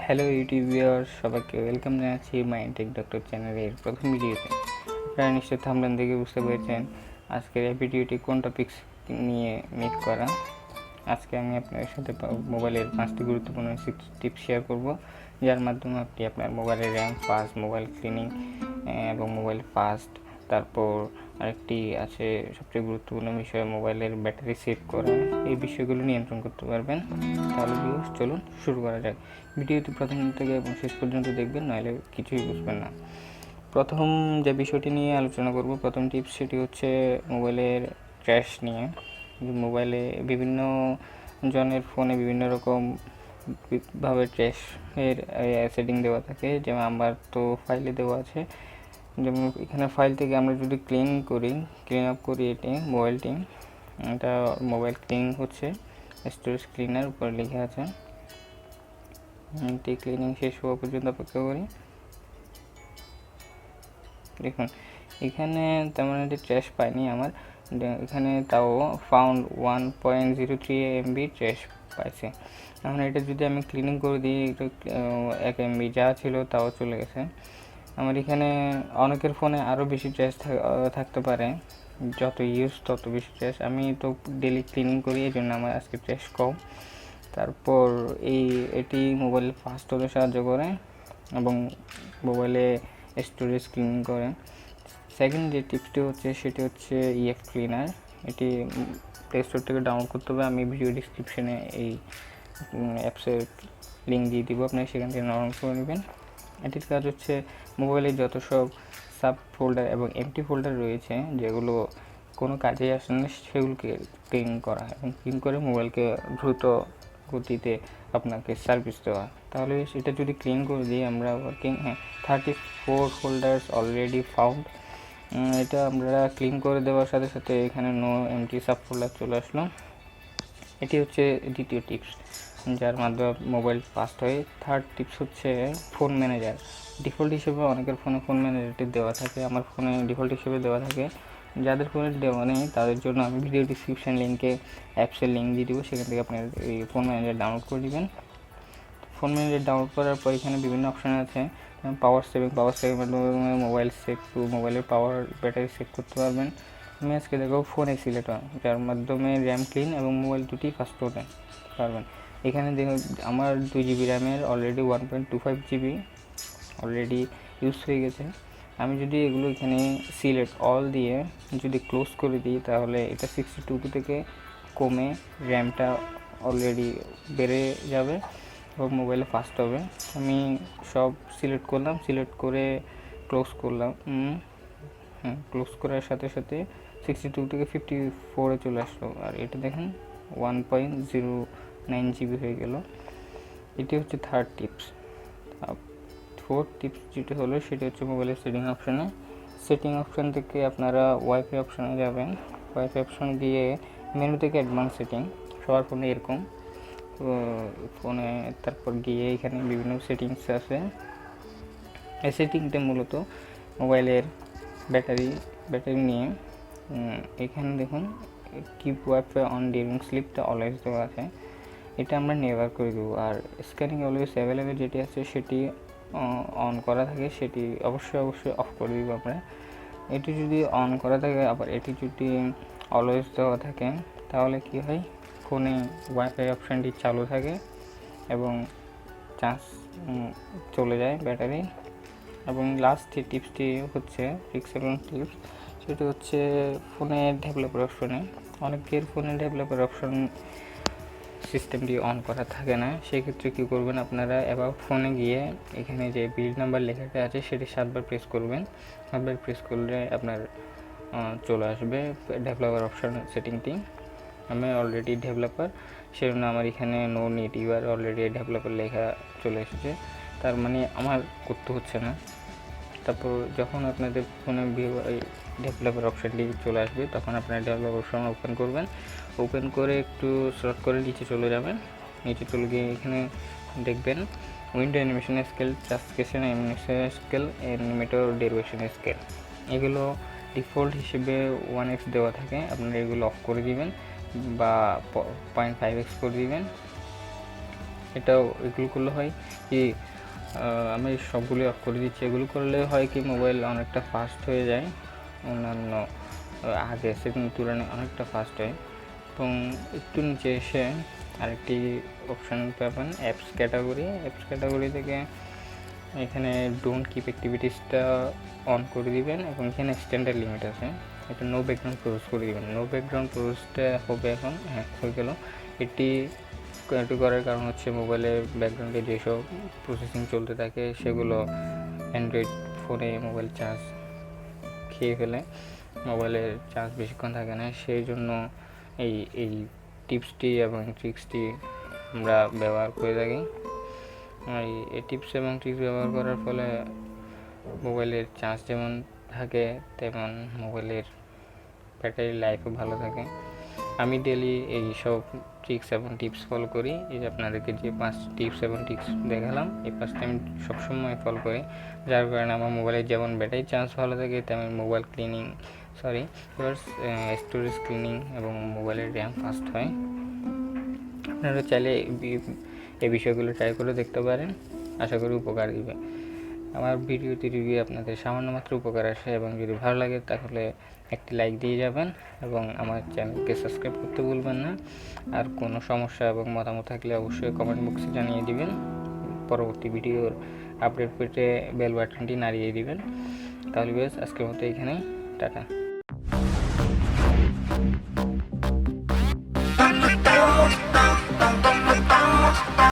Hello YouTube viewers, সবাইকে welcome জানাচ্ছি মাই take doctor চ্যানেলের প্রথম ভিডিওতে। আপনারা নিশ্চয়ই থাম্বনেল দেখে বুঝতে পেরেছেন আজকের এই ভিডিওটি কোন টপিকস নিয়ে মেক করা। আজকে আমি আপনাদের সাথে মোবাইলের 5টি গুরুত্বপূর্ণ টিপস শেয়ার করব, যার মাধ্যমে আপনি আপনার মোবাইলের র্যাম ফাস্ট, মোবাইল ক্লিনিং এবং মোবাইল ফাস্ট, তারপর আরেকটি আছে সবচেয়ে গুরুত্বপূর্ণ বিষয় মোবাইলের ব্যাটারি সেভ করা, এই বিষয়গুলো নিয়ন্ত্রণ করতে পারবেন। তাহলে ভিউয়ার্স চলুন শুরু করা যাক। ভিডিওটি প্রথম থেকে এবং শেষ পর্যন্ত দেখবেন, নইলে কিছুই বুঝবেন না। প্রথম যে বিষয়টি নিয়ে আলোচনা করব, প্রথম টিপস, সেটি হচ্ছে মোবাইলের ক্র্যাশ নিয়ে। মোবাইলে বিভিন্ন জনের ফোনে বিভিন্ন রকম ভাবে ক্র্যাশের সেটিং দেওয়া থাকে, যেমন আমার তো ফাইলে দেওয়া আছে। যেমন এখানে ফাইল থেকে আমরা যদি ক্লিন আপ করি মোবাইলটি, এটা মোবাইল ক্লিন হচ্ছে, স্টোরেজ ক্লিনার উপরে লেখা আছে। ক্লিনিং শেষ হওয়া পর্যন্ত অপেক্ষা করি। দেখুন এখানে তেমন একটি ট্র্যাশ পাইনি আমার, এখানে তাও ফাউন্ড 1.03 MB ট্র্যাশ পাইছে। এখন এটা যদি আমি ক্লিনিং করে দিই, 1 MB যা ছিল তাও চলে গেছে। আমার এখানে অনেকের ফোনে আরও বেশি ট্র্যাশ থাকতে পারে, যত ইউজ তত বেশি ট্র্যাশ। আমি তো ডেলি ক্লিনিং করি, এই জন্য আমার আজকে ট্র্যাশ কম। তারপর এটি মোবাইল ফাস্ট হতে সাহায্য করে এবং মোবাইলে স্টোরেজ ক্লিন করে। সেকেন্ড যে টিপসটি হচ্ছে সেটি হচ্ছে ইএফ ক্লিনার। এটি প্লে স্টোর থেকে ডাউনলোড করতে হবে। আমি ভিডিও ডিসক্রিপশনে এই অ্যাপসের লিঙ্ক দিয়ে দিব, আপনি সেখান থেকে ডাউনলোড করে নেবেন। এটির কাজ হচ্ছে মোবাইলে যত সব সাব ফোল্ডার এবং এমটি ফোল্ডার রয়েছে, যেগুলো কোনো কাজে আসে না, সেগুলোকে ক্লিন করা এবং ক্লিন করে মোবাইলকে দ্রুত গতিতে আপনাকে সার্ভিস দেওয়া। তাহলে এটা যদি ক্লিন করে দিই আমরা, 34 ফোল্ডার্স অলরেডি ফাউন্ড, এটা আমরা ক্লিন করে দেওয়ার সাথে সাথে এখানে নো এমটি সাব ফোল্ডার চলে আসলো। এটি হচ্ছে দ্বিতীয় টিপস, যার মাধ্যমে মোবাইল ফাস্ট হয়। থার্ড টিপস হচ্ছে ফোন ম্যানেজার। ডিফল্ট হিসেবে অনেকের ফোনে ফোন ম্যানেজারটি দেওয়া থাকে, আমার ফোনে ডিফল্ট হিসেবে দেওয়া থাকে। যাদের ফোনে দেওয়া নেই তাদের জন্য আমি ভিডিও ডিসক্রিপশান লিঙ্কে অ্যাপসের লিঙ্ক দিয়ে দেবো, সেখান থেকে আপনার এই ফোন ম্যানেজার ডাউনলোড করে দেবেন। ফোন ম্যানেজার ডাউনলোড করার পর এখানে বিভিন্ন অপশান আছে, পাওয়ার সেভিং মাধ্যমে মোবাইলের পাওয়ার ব্যাটারি সেভ করতে পারবেন। আমি আজকে দেখো ফোন এক্সিলেটর, যার মাধ্যমে র্যাম ক্লিন এবং মোবাইল দুটি ফাস্ট করতে পারবেন। এখানে দেখুন আমার 2 GB র্যামের অলরেডি 1.25 GB অলরেডি ইউজ হয়ে গেছে। আমি যদি এগুলো এখানে সিলেক্ট অল দিয়ে যদি ক্লোজ করে দিই, তাহলে এটা 62 থেকে কমে র্যামটা অলরেডি বেড়ে যাবে এবং মোবাইলে ফাস্ট হবে। আমি সব সিলেক্ট করলাম, সিলেক্ট করে ক্লোজ করলাম। ক্লোজ করার সাথে সাথে 62 থেকে 54-এ চলে আসলো, আর এটা দেখেন 1.09 GB হয়ে গেল। এটি হচ্ছে থার্ড টিপস। ফোর্থ টিপস যেটি হলো সেটি হচ্ছে মোবাইলের সেটিং অপশান থেকে আপনারা ওয়াইফাই অপশানে যাবেন। ওয়াইফাই অপশান গিয়ে মেনু থেকে অ্যাডভান্স সেটিং, সবার ফোনে এরকম ফোনে, তারপর গিয়ে এখানে বিভিন্ন সেটিংস আছে। এই সেটিংটা মূলত মোবাইলের ব্যাটারি নিয়ে। এখানে দেখুন কিপ ওয়াইফাই অন ডিউরিং স্লিপটা অলওয়েজ দেওয়া আছে, এটা আমরা নেভার করে দেবো। আর স্ক্যানিং অলওয়েজ অ্যাভেলেবেল যেটি আছে সেটি অন করা থাকে, সেটি অবশ্যই অফ করে দিব আমরা। এটি যদি অন করা থাকে, আবার এটি যদি অলওয়েজ দেওয়া থাকে, তাহলে কি হয়, ফোনে ওয়াইফাই অপশানটি চালু থাকে এবং চার্জ চলে যায় ব্যাটারি। এবং লাস্ট যে টিপসটি হচ্ছে এক্সেলেন্ট টিপস, সেটি হচ্ছে ফোনের ডেভেলপার অপশনে। অনেকের ফোনে ডেভেলপার অপশন সিস্টেমটি অন করা থাকে না, সেক্ষেত্রে কী করবেন আপনারা, অ্যাবাউট ফোনে গিয়ে এখানে যে বিল্ড নাম্বার লেখাটা আছে সেটি 7বার প্রেস করবেন। 7বার প্রেস করলে আপনার চলে আসবে ডেভেলপার অপশন সেটিংটি। আমি অলরেডি ডেভেলপার, সেজন্য আমার এখানে no need, you're already developer লেখা চলে এসেছে, তার মানে আমার করতে হচ্ছে না। তারপর যখন আপনাদের ফোনে ডেভেলপার অপশানটি চলে আসবে, তখন আপনারা ডেভেলপার অপশান ওপেন করে একটু স্ক্রল করে নিচে চলে যাবেন। নিচে চলে গিয়ে এখানে দেখবেন window animation scale, translation animation scale, animator derivation scale, এগুলো ডিফল্ট হিসেবে 1x দেওয়া থাকে। আপনারা এগুলো অফ করে দিবেন বা 0.5x করে দিবেন। এটাও এগুলো করলে হয় কি, আমি সবগুলো অফ করে দিচ্ছি। এগুলো করলে হয় কি মোবাইল অনেকটা ফাস্ট হয়ে যায়, অন্যান্য আগে সেকেন্ড তুলনায় অনেকটা ফাস্ট হয়। এবং একটু নিচে এসে আরেকটি অপশান পাবেন অ্যাপস ক্যাটাগরি থেকে এখানে ডোন্ট কিপ অ্যাক্টিভিটিসটা অন করে দিবেন এবং এখানে স্ট্যান্ডার্ড লিমিট আছে, এটা নো ব্যাকগ্রাউন্ড প্রসেস করে দিবেন। নো ব্যাকগ্রাউন্ড প্রসেসটা হবে এখন, হ্যাঁ হয়ে গেল। এটি করার কারণ হচ্ছে মোবাইলের ব্যাকগ্রাউন্ডে যেসব প্রসেসিং চলতে থাকে সেগুলো অ্যান্ড্রয়েড ফোনে মোবাইল চার্জ খেয়ে ফেলে, মোবাইলের চার্জ বেশিক্ষণ থাকে না। সেই জন্য এই টিপসটি এবং ট্রিক্সটি আমরা ব্যবহার করে থাকি। এই টিপস এবং ট্রিক্স ব্যবহার করার ফলে মোবাইলের চার্জ যেমন থাকে তেমন মোবাইলের ব্যাটারি লাইফও ভালো থাকে। আমি ডেলি এই সব ট্রিক্স এবং টিপস ফলো করি। এই যে আপনাদেরকে যে 5 টিপস এবং ট্রিক্স দেখালাম, এই 5টা আমি সবসময় ফলো করি, যার কারণে আমার মোবাইলের যেমন ব্যাটারি চার্জ ভালো থাকে তেমন মোবাইল স্টোরেজ ক্লিনিং এবং মোবাইলের র্যাম ফাস্ট হয়। আপনারা চাইলে এই বিষয়গুলো ট্রাই করে দেখতে পারেন, আশা করি উপকার দিবে। আমার ভিডিওটি রিভিউ আপনাদের সামান্য মাত্র উপকার আসে এবং যদি ভালো লাগে তাহলে একটি লাইক দিয়ে যাবেন এবং আমার চ্যানেলকে সাবস্ক্রাইব করতে ভুলবেন না। আর কোনো সমস্যা এবং মতামত থাকলে অবশ্যই কমেন্ট বক্সে জানিয়ে দিবেন। পরবর্তী ভিডিওর আপডেট পেতে বেল বাটনটি নাড়িয়ে দিবেন। তাহলে বেশ আজকের মতো এখানেই, টাটা।